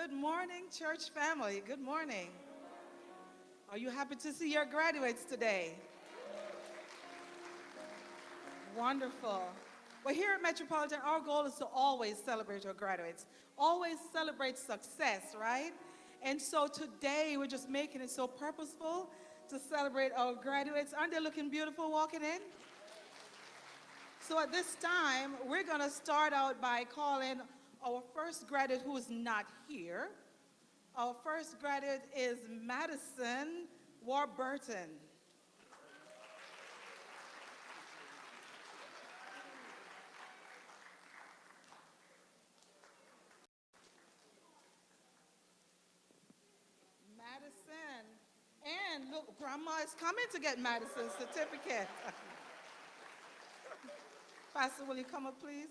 Good morning, church family. Good morning. Are you happy to see your graduates today? Wonderful. Well, here at Metropolitan, our goal is to always celebrate your graduates, always celebrate success, right? And so today, we're just making it so purposeful to celebrate our graduates. Aren't they looking beautiful walking in? So at this time, we're going to start out by calling our first graduate who is not here. Our first graduate is Madison Warburton. Madison. And look, Grandma is coming to get Madison's certificate. Pastor, will you come up, please?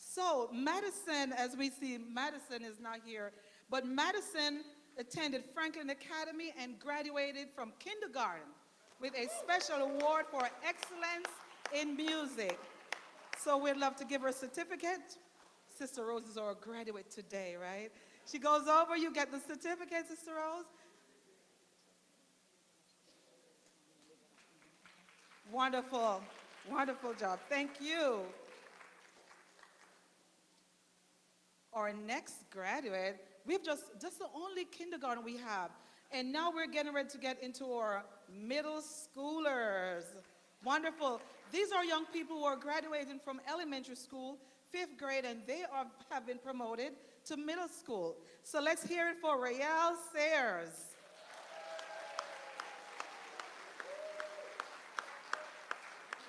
So Madison, as we see, Madison is not here, but Madison attended Franklin Academy and graduated from kindergarten with a special award for excellence in music. So we'd love to give her a certificate. Sister Rose is our graduate today, right? She goes over, you get the certificate, Sister Rose. Wonderful, wonderful job. Thank you. Our next graduate, that's the only kindergarten we have. And now we're getting ready to get into our middle schoolers. Wonderful. These are young people who are graduating from elementary school, 5th grade, and have been promoted to middle school. So let's hear it for Rael Sayers.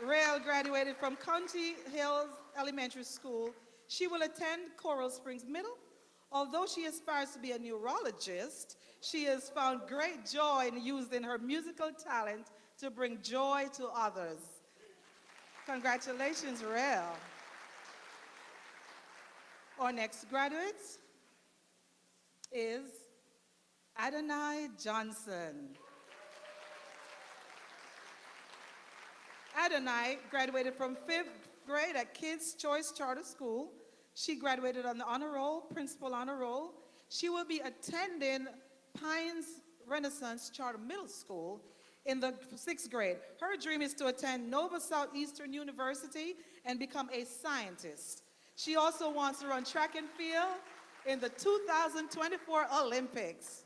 Rael graduated from County Hills Elementary School. She will attend Coral Springs Middle. Although she aspires to be a neurologist, she has found great joy in using her musical talent to bring joy to others. Congratulations, Rael. Our next graduate is Adonai Johnson. Adonai graduated from 5th grade at Kids Choice Charter School. She graduated on the honor roll, principal honor roll. She will be attending Pines Renaissance Charter Middle School in the 6th grade. Her dream is to attend Nova Southeastern University and become a scientist. She also wants to run track and field in the 2024 Olympics.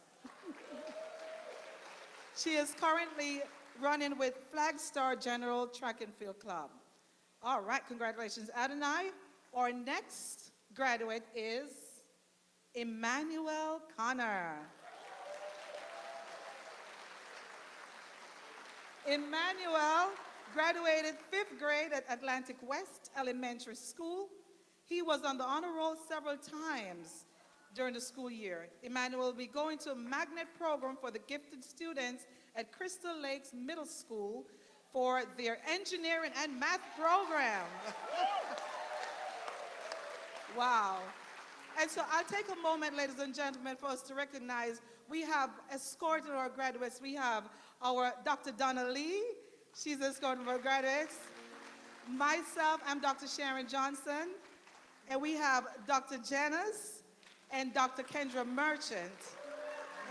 She is currently running with Flagstar General Track and Field Club. All right, congratulations, Adonai. Our next graduate is Emmanuel Connor. Emmanuel graduated 5th grade at Atlantic West Elementary School. He was on the honor roll several times during the school year. Emmanuel will be going to a magnet program for the gifted students at Crystal Lakes Middle School for their engineering and math program. Wow. And so I'll take a moment, ladies and gentlemen, for us to recognize we have escorted our graduates. We have our Dr. Donna Lee. She's escorting our graduates. Myself, I'm Dr. Sharon Johnson. And we have Dr. Janice and Dr. Kendra Merchant.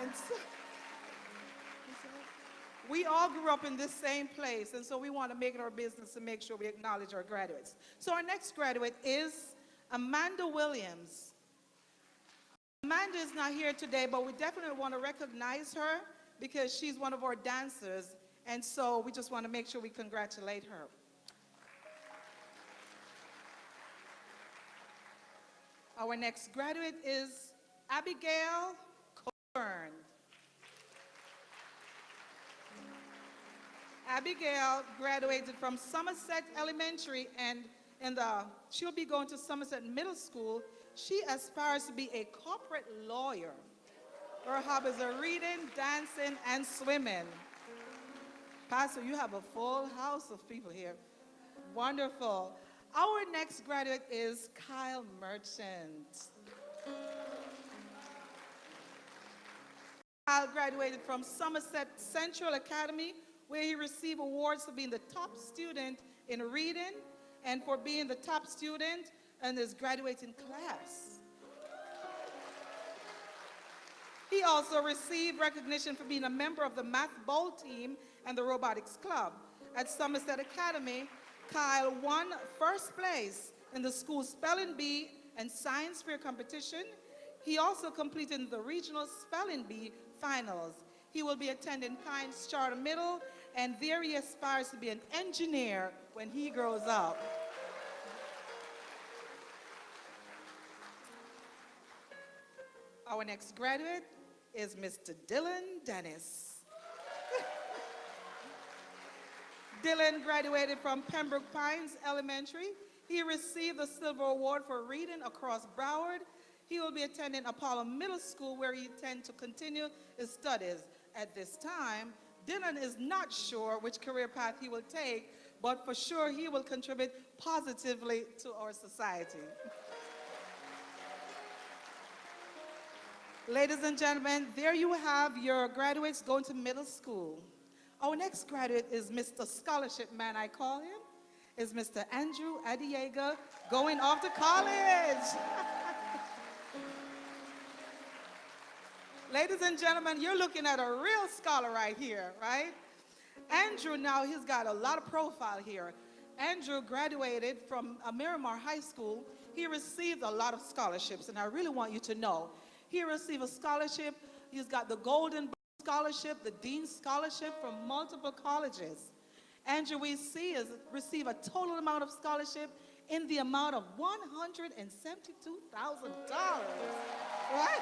And so, we all grew up in this same place, and so we want to make it our business to make sure we acknowledge our graduates. So our next graduate is Amanda Williams. Amanda is not here today, but we definitely want to recognize her because she's one of our dancers, and so we just want to make sure we congratulate her. Our next graduate is Abigail Coburn. Abigail graduated from Somerset Elementary and she'll be going to Somerset Middle School. She aspires to be a corporate lawyer. Her hobbies are reading, dancing, and swimming. Pastor, you have a full house of people here. Wonderful. Our next graduate is Kyle Merchant. Kyle graduated from Somerset Central Academy, where he received awards for being the top student in reading and for being the top student in his graduating class. He also received recognition for being a member of the Math Bowl team and the Robotics Club. At Somerset Academy, Kyle won first place in the school spelling bee and science fair competition. He also completed the regional spelling bee finals. He will be attending Pines Charter Middle, and there he aspires to be an engineer when he grows up. Our next graduate is Mr. Dylan Dennis. Dylan graduated from Pembroke Pines Elementary. He received the Silver Award for reading across Broward. He will be attending Apollo Middle School, where he intends to continue his studies. At this time, Dylan is not sure which career path he will take, but for sure he will contribute positively to our society. Ladies and gentlemen, there you have your graduates going to middle school. Our next graduate is Mr. Scholarship Man, I call him, is Mr. Andrew Adiega, going off to college. Ladies and gentlemen, you're looking at a real scholar right here, right? Andrew, now he's got a lot of profile here. Andrew graduated from Miramar High School. He received a lot of scholarships, and I really want you to know. He received a scholarship. He's got the Golden Scholarship, the Dean's Scholarship from multiple colleges. Andrew, we see, has received a total amount of scholarship in the amount of $172,000, right?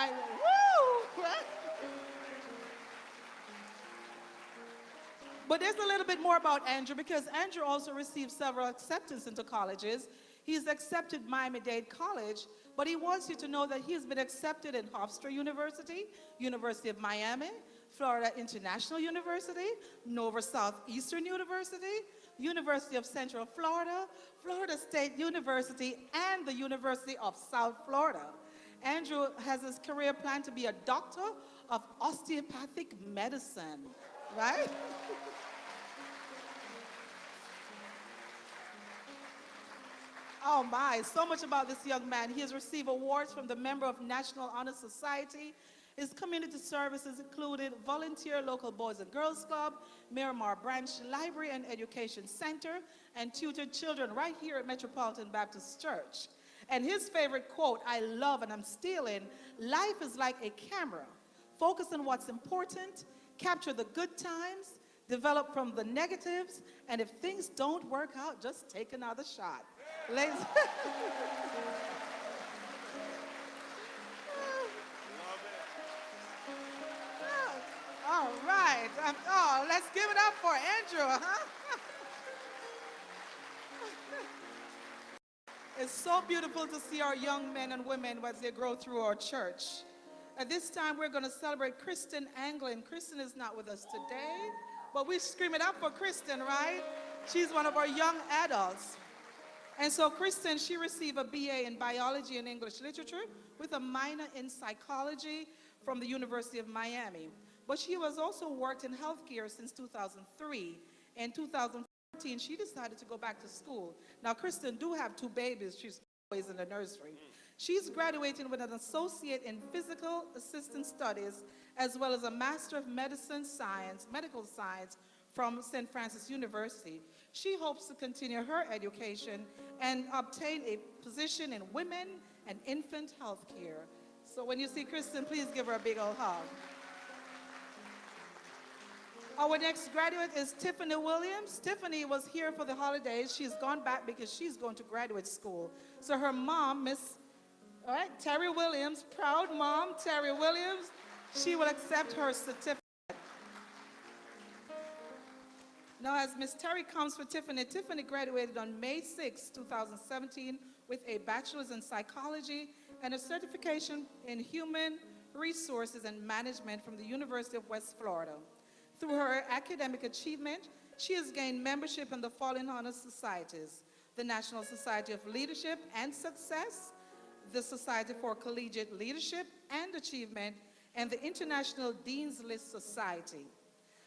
Woo! But there's a little bit more about Andrew, because Andrew also received several acceptances into colleges. He's accepted Miami-Dade College, but he wants you to know that he's been accepted in Hofstra University, University of Miami, Florida International University, Nova Southeastern University, University of Central Florida, Florida State University, and the University of South Florida. Andrew has his career plan to be a doctor of osteopathic medicine, right? Oh my, so much about this young man. He has received awards from the member of National Honor Society. His community services included Volunteer Local Boys and Girls Club, Miramar Branch Library and Education Center, and tutored children right here at Metropolitan Baptist Church. And his favorite quote, I love and I'm stealing, life is like a camera. Focus on what's important, capture the good times, develop from the negatives, and if things don't work out, just take another shot. Ladies. All right. Oh, let's give it up for Andrew, huh? It's so beautiful to see our young men and women as they grow through our church. At this time, we're going to celebrate Kristen Anglin. Kristen is not with us today, but we scream it up for Kristen, right? She's one of our young adults. And so Kristen, she received a BA in Biology and English Literature with a minor in Psychology from the University of Miami. But she has also worked in healthcare since 2003. In 2014, she decided to go back to school. Now, Kristen do have 2 babies. She's always in the nursery. She's graduating with an associate in physical assistant studies, as well as a Master of Medicine Science, Medical Science from St. Francis University. She hopes to continue her education and obtain a position in women and infant health care. So when you see Kristen, please give her a big old hug. Our next graduate is Tiffany Williams. Tiffany was here for the holidays. She's gone back because she's going to graduate school. So her mom, Terry Williams, proud mom, Terry Williams, she will accept her certificate. Now, as Miss Terry comes for Tiffany, Tiffany graduated on May 6, 2017 with a bachelor's in psychology and a certification in human resources and management from the University of West Florida. Through her academic achievement, she has gained membership in the following honor societies: the National Society of Leadership and Success, the Society for Collegiate Leadership and Achievement, and the International Dean's List Society.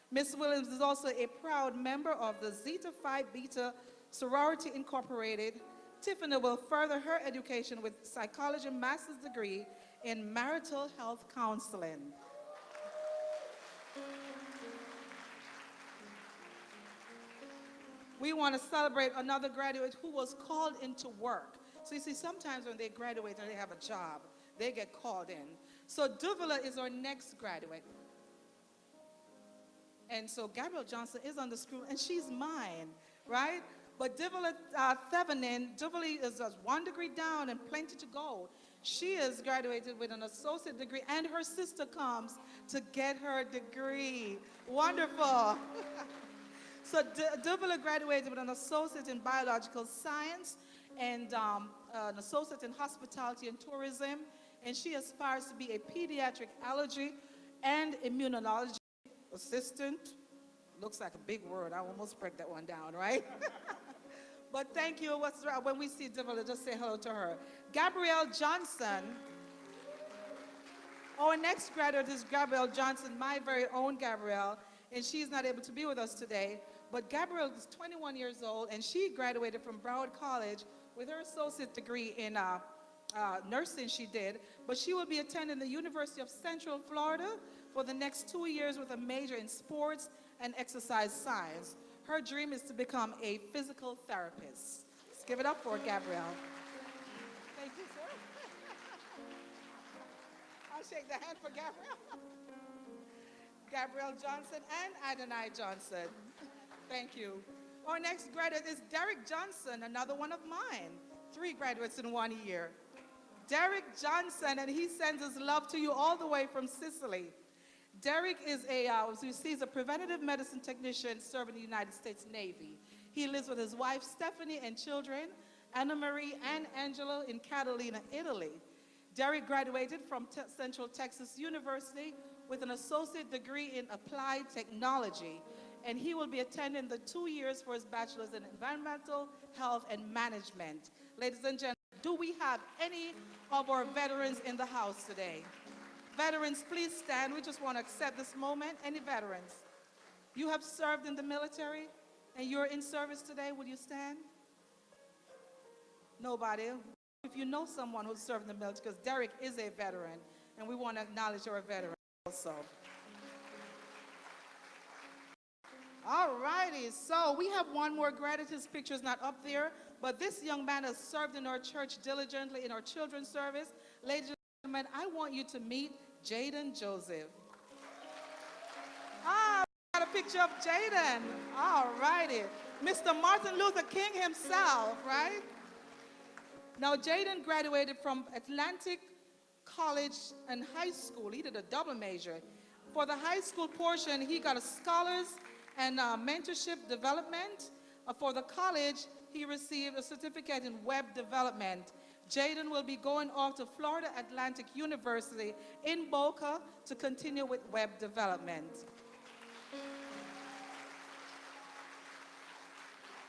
Ms. Williams is also a proud member of the Zeta Phi Beta Sorority Incorporated. Tiffany will further her education with psychology master's degree in marital health counseling. We want to celebrate another graduate who was called into work. So you see, sometimes when they graduate and they have a job, they get called in. So Duvula is our next graduate. And so Gabrielle Johnson is on the screen, and she's mine, right? But Duvula Thevenin, Duvula is just 1 degree down and plenty to go. She is graduated with an associate degree, and her sister comes to get her degree. Wonderful. So Duvula graduated with an associate in biological science and an associate in hospitality and tourism, and she aspires to be a pediatric allergy and immunology assistant. Looks like a big word. I almost break that one down, right? But thank you. When we see Duvula, just say hello to her. Gabrielle Johnson. Our next graduate is Gabrielle Johnson, my very own Gabrielle, and she's not able to be with us today. But Gabrielle is 21 years old, and she graduated from Broward College with her associate degree in nursing she did. But she will be attending the University of Central Florida for the next 2 years with a major in sports and exercise science. Her dream is to become a physical therapist. Let's give it up for Gabrielle. Thank you, sir. I'll shake the hand for Gabrielle. Gabrielle Johnson and Adonai Johnson. Thank you. Our next graduate is Derek Johnson, another one of mine. 3 graduates in 1 year. Derek Johnson, and he sends his love to you all the way from Sicily. Derek is as you see, he's a preventative medicine technician serving the United States Navy. He lives with his wife, Stephanie, and children, Anna Marie and Angelo, in Catalina, Italy. Derek graduated from Central Texas University with an associate degree in applied technology, and he will be attending the 2 years for his bachelor's in environmental health and management. Ladies and gentlemen, do we have any of our veterans in the house today? Veterans, please stand. We just want to accept this moment. Any veterans? You have served in the military and you're in service today. Will you stand? Nobody. If you know someone who's served in the military, because Derek is a veteran, and we want to acknowledge you're a veteran also. All righty, so we have one more graduate. His picture is not up there, but this young man has served in our church diligently in our children's service. Ladies and gentlemen, I want you to meet Jaden Joseph. Ah, we got a picture of Jaden. All righty. Mr. Martin Luther King himself, right? Now, Jaden graduated from Atlantic College and high school. He did a double major. For the high school portion, he got a scholars and mentorship development. For the college, he received a certificate in web development. Jaden will be going off to Florida Atlantic University in Boca to continue with web development.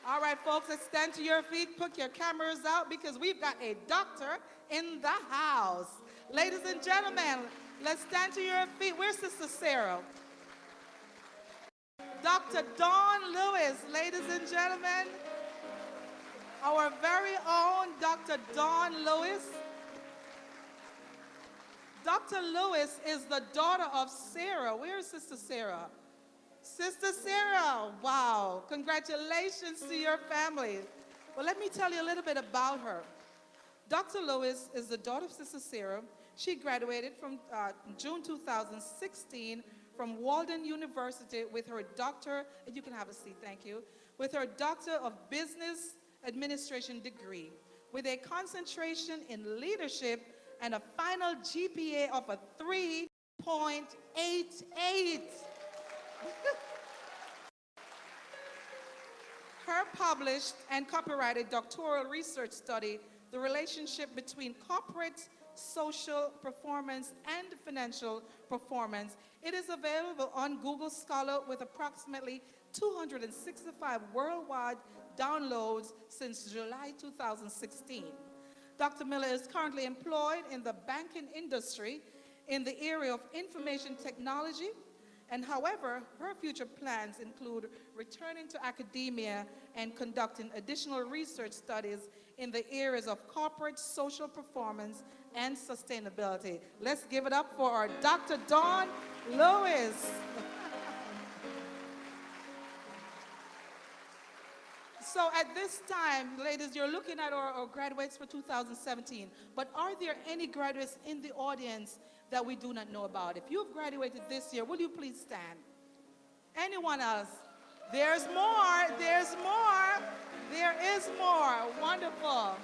All right, folks, let's stand to your feet, put your cameras out, because we've got a doctor in the house. Ladies and gentlemen, let's stand to your feet. Where's Sister Sarah? Dr. Dawn Lewis, ladies and gentlemen, our very own Dr. Dawn Lewis. Dr. Lewis is the daughter of Sarah. Where is Sister Sarah? Sister Sarah, wow, congratulations to your family. Well, let me tell you a little bit about her. Dr. Lewis is the daughter of Sister Sarah. She graduated from June 2016 from Walden University with her doctor, and you can have a seat, thank you, with her Doctor of Business Administration degree, with a concentration in leadership and a final GPA of a 3.88. Her published and copyrighted doctoral research study, The Relationship Between Corporate Social Performance and Financial Performance. It is available on Google Scholar with approximately 265 worldwide downloads since July 2016. Dr. Miller is currently employed in the banking industry in the area of information technology. And however, her future plans include returning to academia and conducting additional research studies in the areas of corporate social performance and sustainability. Let's give it up for our Dr. Dawn Lewis. So at this time, ladies, you're looking at our graduates for 2017, but are there any graduates in the audience that we do not know about? If you've graduated this year, will you please stand? Anyone else? There's more, there's more, there is more. Wonderful,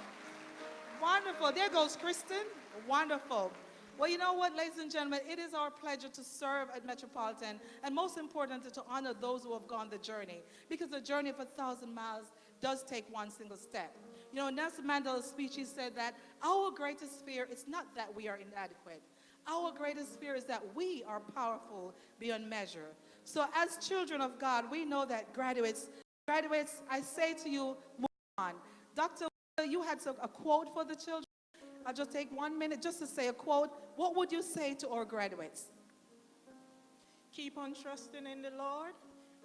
wonderful. There goes Kristen, wonderful. Well, you know what, ladies and gentlemen, it is our pleasure to serve at Metropolitan, and most importantly, to honor those who have gone the journey, because the journey of 1,000 miles does take one single step. You know, in Nelson Mandela's speech, he said that our greatest fear is not that we are inadequate. Our greatest fear is that we are powerful beyond measure. So as children of God, we know that graduates, I say to you, move on. Dr. You had a quote for the children. I'll just take 1 minute just to say a quote. What would you say to our graduates? Keep on trusting in the Lord,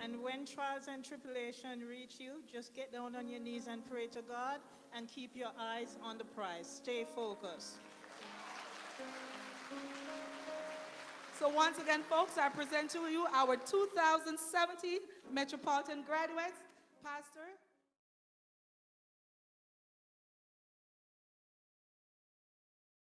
and when trials and tribulation reach you, just get down on your knees and pray to God, and keep your eyes on the prize. Stay focused. So once again, folks, I present to you our 2017 Metropolitan graduates. Pastor.